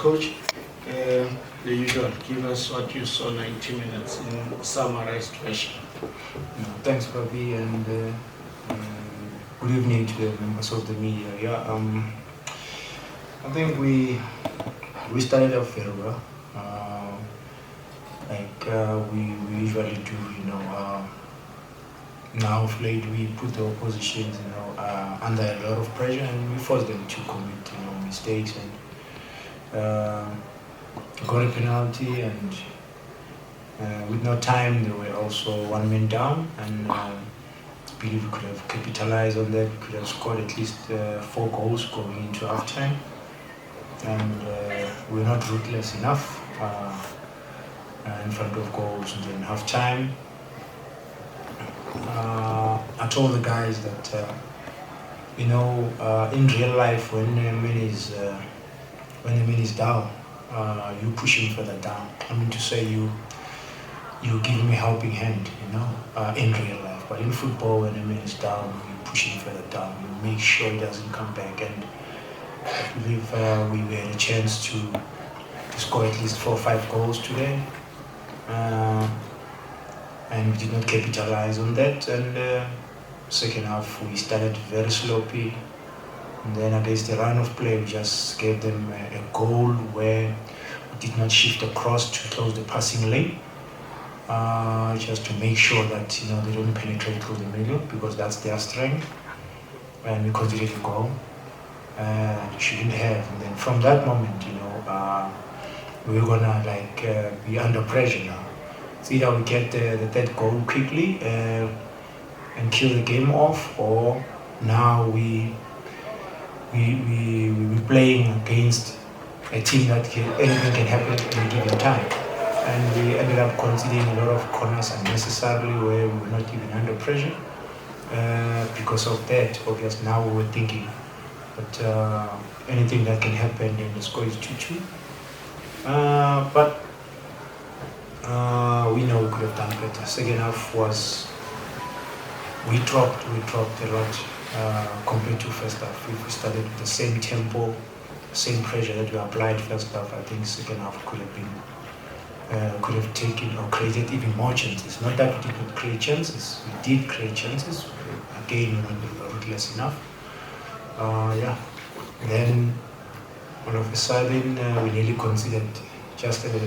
coach. The usual, give us what you saw 90 minutes in summarized version. Thanks, Bobby, and good evening to the members of the media. I think we started off very well, we usually do. Now of late we put the oppositions, under a lot of pressure, and we force them to commit, mistakes, and got a penalty, and with no time they were also 1 man down, and I believe we could have capitalized on that. We could have scored at least 4 goals going into halftime, and we're not ruthless enough in front of goals during halftime. I told the guys that in real life, when the man is down, you push him further down. I mean to say, you give him a helping hand, in real life. But in football, when a man is down, you push him further down. You make sure he doesn't come back. And I believe we had a chance to score at least 4 or 5 goals today. And we did not capitalize on that. And second half, we started very sloppy. And then against the run of play, we just gave them a goal where we did not shift across to close the passing lane, just to make sure that they don't penetrate through the middle, because that's their strength. And we conceded a goal, shouldn't have. And then from that moment, we were gonna be under pressure now. It's either we get the third goal quickly and kill the game off, or now we're playing against a team that anything can happen at any given time. And we ended up conceding a lot of corners unnecessarily, where we were not even under pressure. Because of that, obviously now we were thinking, but anything that can happen, then the score is 2-2. But we know we could have done better. Second half was, we dropped a lot compared to first half. If we started with the same tempo, same pressure that we applied first half, I think second half could have taken or created even more chances. Not that we did not create chances, we did create chances. Again, we were ruthless enough. Then all of a sudden we nearly conceded just at the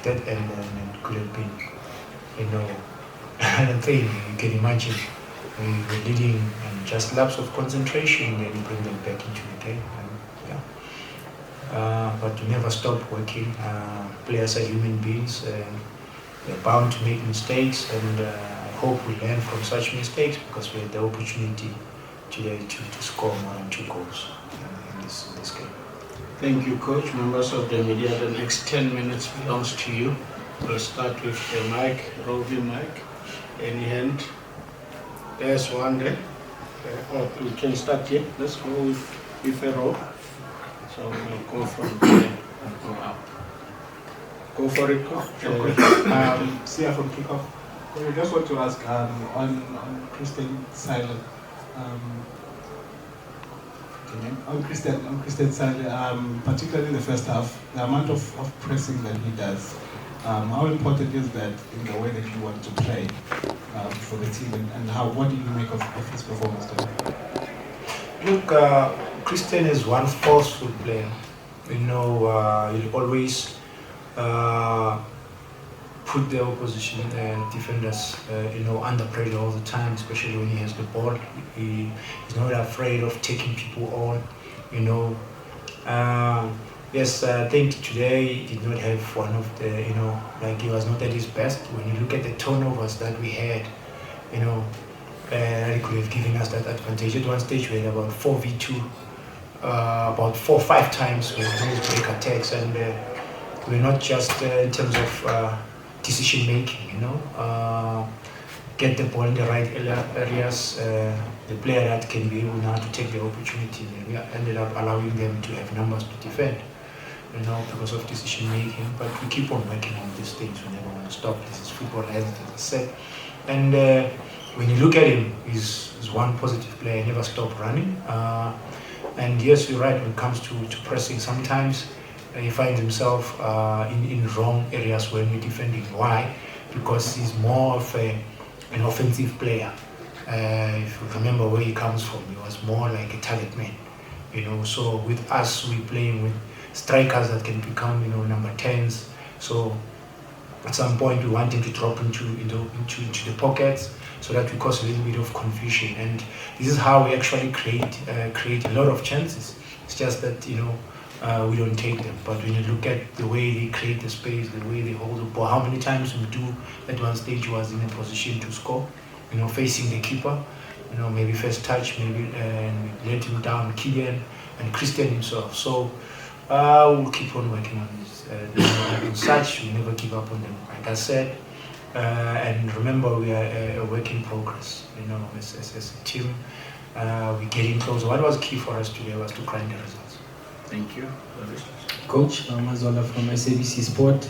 dead end, and it could have been, another thing. You can imagine we were leading, and just lapse of concentration, then you bring them back into the game. But we never stop working. Players are human beings. They're bound to make mistakes, and I hope we learn from such mistakes, because we had the opportunity today to score more than 2 goals in this game. Thank you, Coach. Members of the media, the next 10 minutes belongs to you. We'll start with the mic, roving mic. Any hand? There's one there. We can start here. Let's go with a row. So we'll go from there and go up. Go for it, Coach. Sia from Kickoff. I just want to ask on Christian Zwane. On Christian Zwane, particularly in the first half, the amount of pressing that he does, how important is that in the way that you want to play for the team, and what do you make of his performance today? Look, Christian is one forceful player. He'll always put the opposition defenders, under pressure all the time, especially when he has the ball. He's not afraid of taking people on, Yes, I think today he did not have one of the, he was not at his best. When you look at the turnovers that we had, he could have given us that advantage. At one stage we had about 4v2, about 4 or 5 times with those break attacks, and we're not just in terms of decision making, get the ball in the right areas, the player that can be able now to take the opportunity. We ended up allowing them to have numbers to defend, because of decision making. But we keep on working on these things. We never want to stop. This is football, as I said. And when you look at him, he's one positive player. He never stopped running. And yes, you're right. When it comes to pressing, sometimes he finds himself in wrong areas when we're defending. Why? Because he's more of an offensive player. If you remember where he comes from, he was more like a target man. So with us, we're playing with strikers that can become, number 10s. So at some point, we want him to drop into the pockets so that we cause a little bit of confusion. And this is how we actually create a lot of chances. It's just that, we don't take them. But when you look at the way they create the space, the way they hold the ball, how many times we do at one stage was in a position to score, facing the keeper, maybe first touch, maybe, and we let him down, Kylian and Christian himself. So we'll keep on working on this. In such, we never give up on them, like I said. And remember, we are a work in progress. As a team, we're getting closer. What was key for us today was to grind the results. Thank you. Coach Mazola from SABC Sport.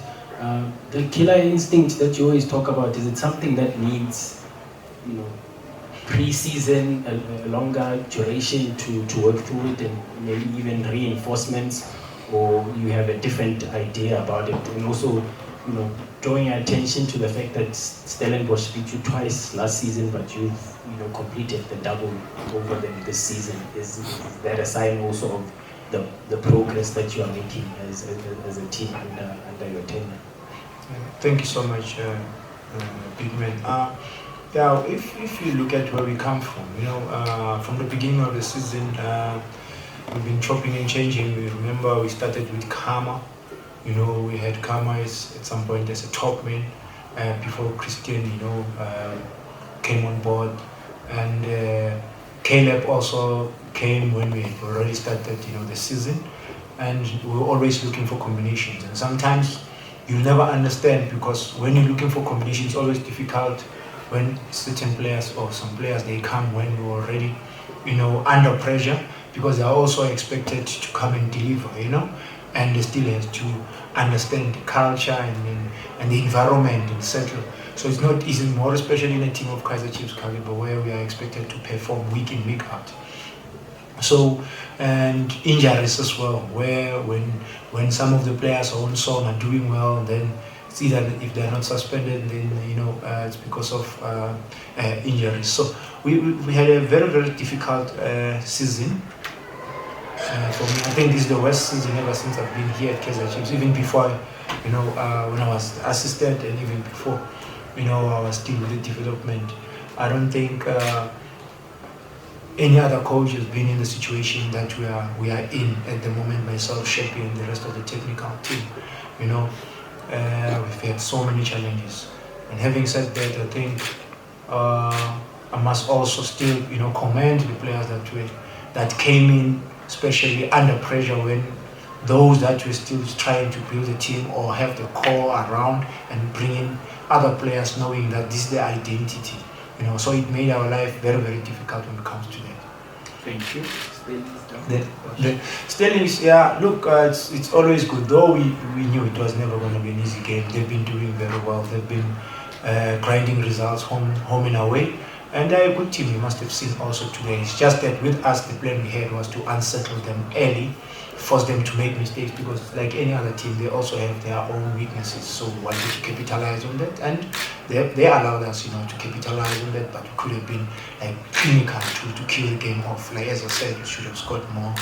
The killer instinct that you always talk about, is it something that needs, pre-season, a longer duration to work through it, and maybe even reinforcements, or you have a different idea about it? And also, drawing attention to the fact that Stellenbosch beat you twice last season, but you've completed the double over them this season. Is that a sign also of the progress that you are making as a team under your tenure? Thank you so much, big man. If you look at where we come from, the beginning of the season, we've been chopping and changing. We remember we started with Karma. We had Karma at some point as a top man before Christian, came on board, and Caleb also came when we had already started, the season, and we were always looking for combinations. And sometimes you'll never understand, because when you're looking for combinations, it's always difficult when certain players or some players, they come when we're already, under pressure, because they're also expected to come and deliver, and they still have to understand the culture and the environment and settle. So it's not easy, more especially in a team of Kaizer Chiefs caliber, where we are expected to perform week in, week out. So, and injuries as well, where when some of the players on song are doing well, then it's either if they're not suspended, then it's because of injuries. So we had a very, very difficult season. For me, I think this is the worst season ever since I've been here at Kaizer Chiefs. Even before, when I was assistant, and even before, I was still with the development. I don't think any other coach has been in the situation that we are in at the moment. Myself, Sheppy, and the rest of the technical team. We've had so many challenges. And having said that, I think I must also still, commend the players that came in, especially under pressure, when those that were still trying to build a team or have the core around and bring in other players, knowing that this is their identity. So it made our life very, very difficult when it comes to that. Thank you. The Stellenbosch, look, it's always good. Though we knew it was never going to be an easy game. They've been doing very well. They've been grinding results home and away. And they're a good team, you must have seen also today. It's just that with us, the plan we had was to unsettle them early, force them to make mistakes, because like any other team, they also have their own weaknesses. So we wanted to capitalize on that, and they allowed us, to capitalize on that. But we could have been clinical to kill the game off. Like as I said, we should have scored more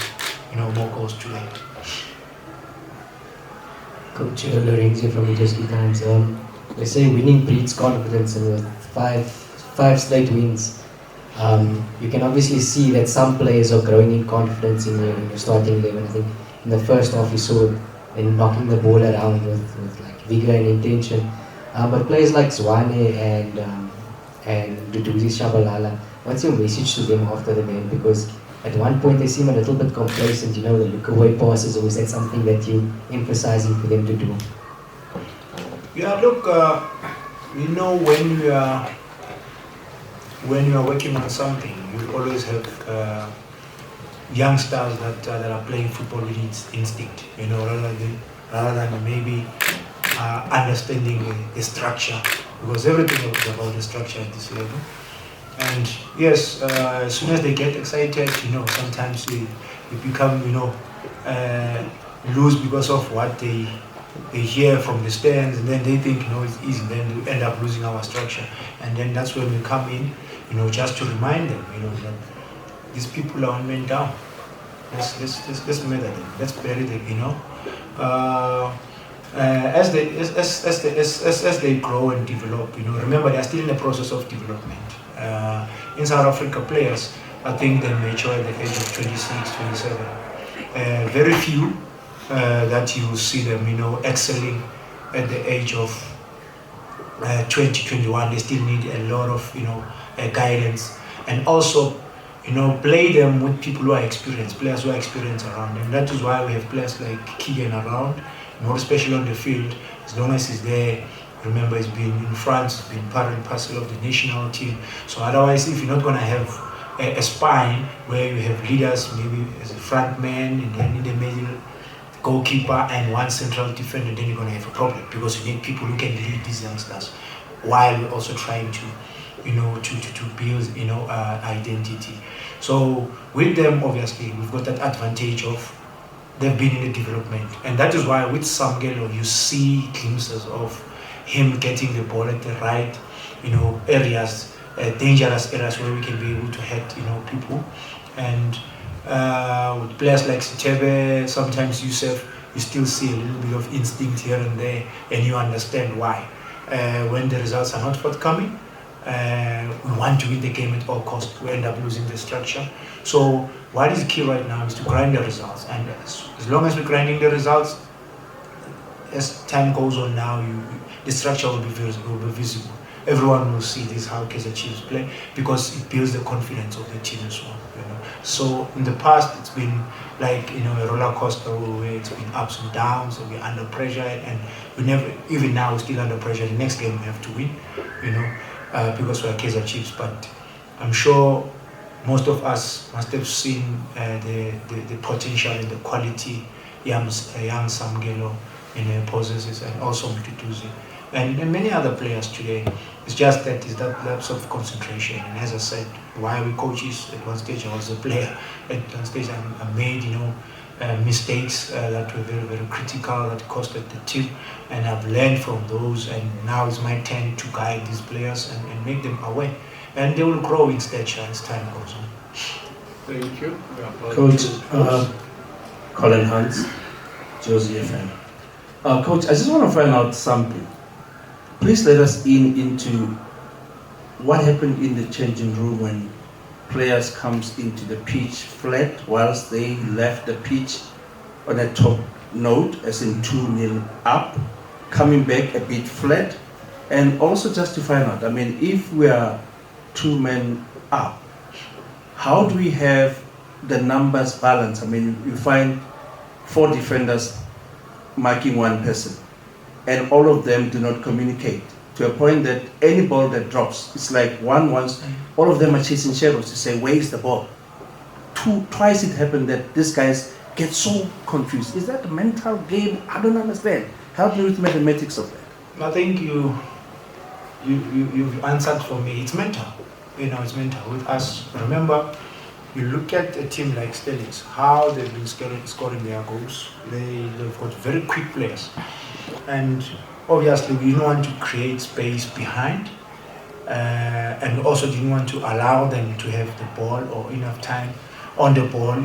goals today. Coach Lorenzo from DStv Times. They say winning breeds confidence, and with five straight wins, you can obviously see that some players are growing in confidence in your starting 11. I think in the first half you saw them knocking the ball around with vigor and intention. But players like Zwane and Duduzi Shabalala, what's your message to them after the game? Because at one point they seem a little bit complacent, the look away passes, or is that something that you're emphasizing for them to do? Yeah, look, when you are working on something, you always have youngsters that are playing football with instinct, rather than maybe understanding the structure, because everything is about the structure at this level. And yes, as soon as they get excited, sometimes they become, lose because of what they hear from the stands, and then they think, it's easy, then we end up losing our structure. And then that's when we come in, just to remind them, that these people are on men down. Let's murder them. Let's bury them. As they grow and develop, remember they are still in the process of development. In South Africa, players, I think they mature at the age of 26, 27. Very few that you see them, excelling at the age of 20, 21. They still need a lot of, guidance, and also, play them with people who are experienced, players who are experienced around them. That is why we have players like Keegan around, more especially on the field. As long as he's there, remember he's been in France, he's been part and parcel of the national team. So otherwise, if you're not going to have a spine where you have leaders, maybe as a front man, and then in the middle, goalkeeper and one central defender, then you're going to have a problem, because you need people who can lead these youngsters while we're also trying to build identity. So with them, obviously we've got that advantage of they've been in the development, and that is why with Samgelo you see glimpses of him getting the ball at the right areas, dangerous areas where we can be able to hit people. And with players like Sitebe, sometimes Yusuf, you still see a little bit of instinct here and there, and you understand why. When the results are not forthcoming, we want to win the game at all costs. We end up losing the structure. So what is key right now is to grind the results, and as long as we're grinding the results, as time goes on now, the structure will be visible. Everyone will see this, how Kaizer Chiefs play, because it builds the confidence of the team as well. So in the past, it's been like a roller coaster where it's been ups and downs, and we're under pressure, and we never, even now, we're still under pressure. The next game we have to win, because we're Kaizer Chiefs. But I'm sure most of us must have seen the potential and the quality young Samgelo possesses, and also Mtutuzi, and many other players today. It's just that is that lapse of concentration. And as I said, while we coaches, at one stage I was a player. At one stage I made mistakes that were very, very critical, that costed the team, and I've learned from those, and now it's my turn to guide these players and make them aware, and they will grow in stature as time goes on. Thank you. Coach, Colin Hans, Josie FM. Coach, I just want to find out something. Please let us into what happened in the changing room when players comes into the pitch flat, whilst they left the pitch on a top note, as in 2-0 up, coming back a bit flat. And also just to find out, if we are 2 men up, how do we have the numbers balanced? You find 4 defenders marking 1 person, and all of them do not communicate, to a point that any ball that drops, it's like all of them are chasing shadows to say, where is the ball? Twice it happened that these guys get so confused. Is that a mental game? I don't understand. Help me with mathematics of that. I think you've answered for me. It's mental. It's mental with us. Remember, you look at a team like Stellenbosch, how they've been scoring their goals. They've got very quick players, and obviously we didn't want to create space behind, and also didn't want to allow them to have the ball or enough time on the ball,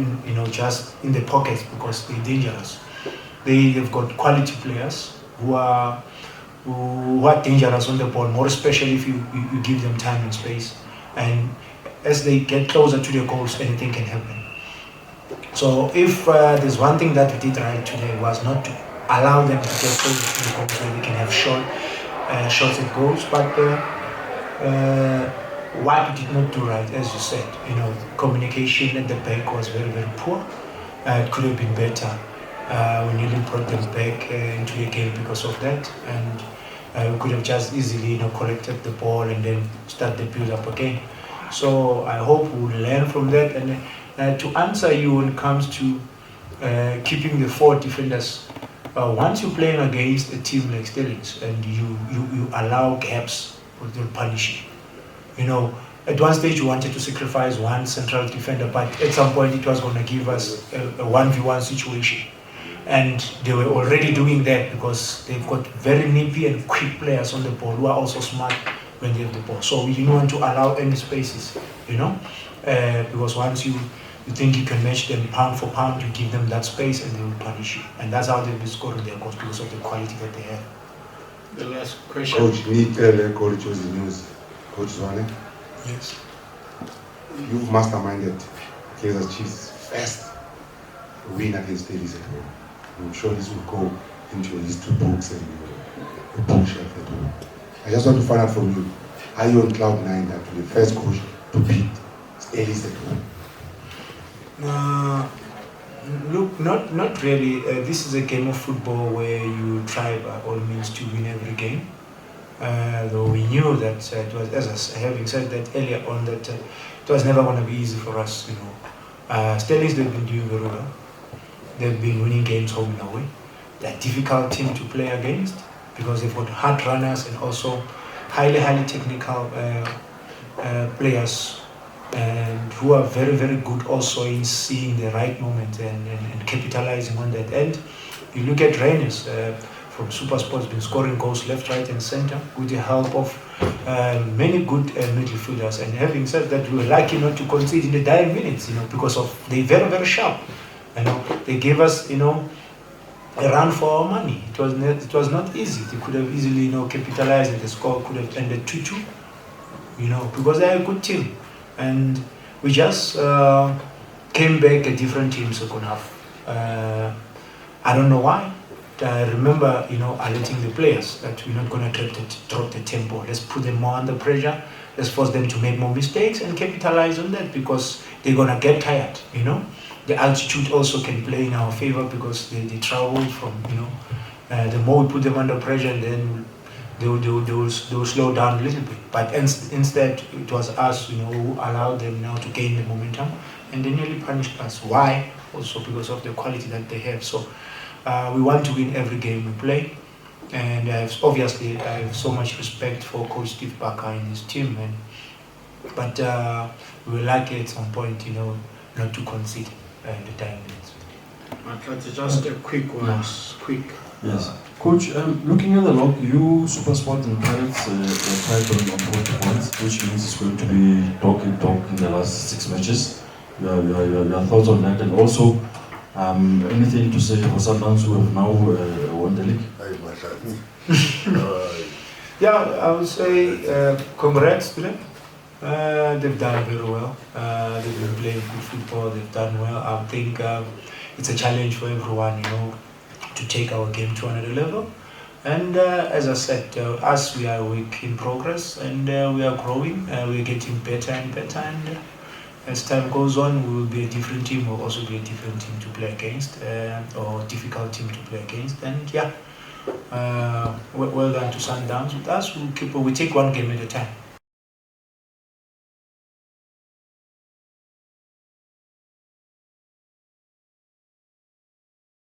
just in the pockets, because they're dangerous. They've got quality players who are dangerous on the ball, more especially if you give them time and space. And as they get closer to the goals, anything can happen. So if there's one thing that we did right today, was not to allow them to get closer to the goals where they can have shots at goals. But what we did not do right, as you said, communication at the back was very, very poor. It could have been better. We nearly brought them back into the game because of that, and we could have just easily collected the ball and then start the build up again. So I hope we'll learn from that. And to answer you when it comes to keeping the 4 defenders, once you're playing against a team like Stellenbosch and you allow gaps, they'll punish you. At one stage we wanted to sacrifice 1 central defender, but at some point it was going to give us a 1v1 situation. And they were already doing that because they've got very nippy and quick players on the ball who are also smart when they have the ball. So we didn't want to allow any spaces, because once you think you can match them pound for pound, you give them that space and they will punish you. And that's how they've been scoring their goals because of the quality that they have. The last question. Coach, Coach Jose News. Coach Zwane, Yes. you've masterminded Kaizer Chiefs' first win against Ladies at home. I'm sure this will go into your history books and your bookshelf at home. I just want to find out from you, are you on cloud 9 that you're the first coach to beat Ladies at home? Look, not really. This is a game of football where you try by all means to win every game. Though we knew that it was, having said that earlier on, that it was never going to be easy for us. Stellies, they've been doing very well. They've been winning games home and away. They're a difficult team to play against because they've got hard runners and also highly technical players, and who are very, very good also in seeing the right moment and capitalizing on that. And you look at Reynes from SuperSport's been scoring goals left, right, and center with the help of many good midfielders. And having said that, we were lucky not to concede in the dying minutes, because of they're very, very sharp. They gave us, a run for our money. It was not easy. They could have easily, capitalized, and the score could have ended 2-2, because they're a good team. And we just came back a different team second half. I don't know why. I remember, alerting the players that we're not going to drop the tempo. Let's put them more under pressure. Let's force them to make more mistakes and capitalize on that because they're going to get tired, The altitude also can play in our favor because they travel from, the more we put them under pressure, and then they'll slow down a little bit. But instead, it was us, who allowed them now to gain the momentum, and they nearly punished us. Why? Also because of the quality that they have. So we want to win every game we play, and obviously I have so much respect for Coach Steve Barker and his team. But we were lucky at some point, not to concede in the time minutes. Just a quick one. Quick. Yes. Coach, looking at the log, you, SuperSport and Pirates tied on 40 points, which means it's going to be talk in the last 6 matches. Your thoughts on that, and also anything to say for Sundowns who have now won the league? Yeah, I would say congrats to them. They've done very well. They've been playing good football. They've done well. I think it's a challenge for everyone, to take our game to another level. And as I said, us, we are a work in progress, and we are growing. We're getting better and better. And as time goes on, we will be a different team. We'll also be a different team to play against, or difficult team to play against. And yeah, well done to Sundowns. With us, we take one game at a time.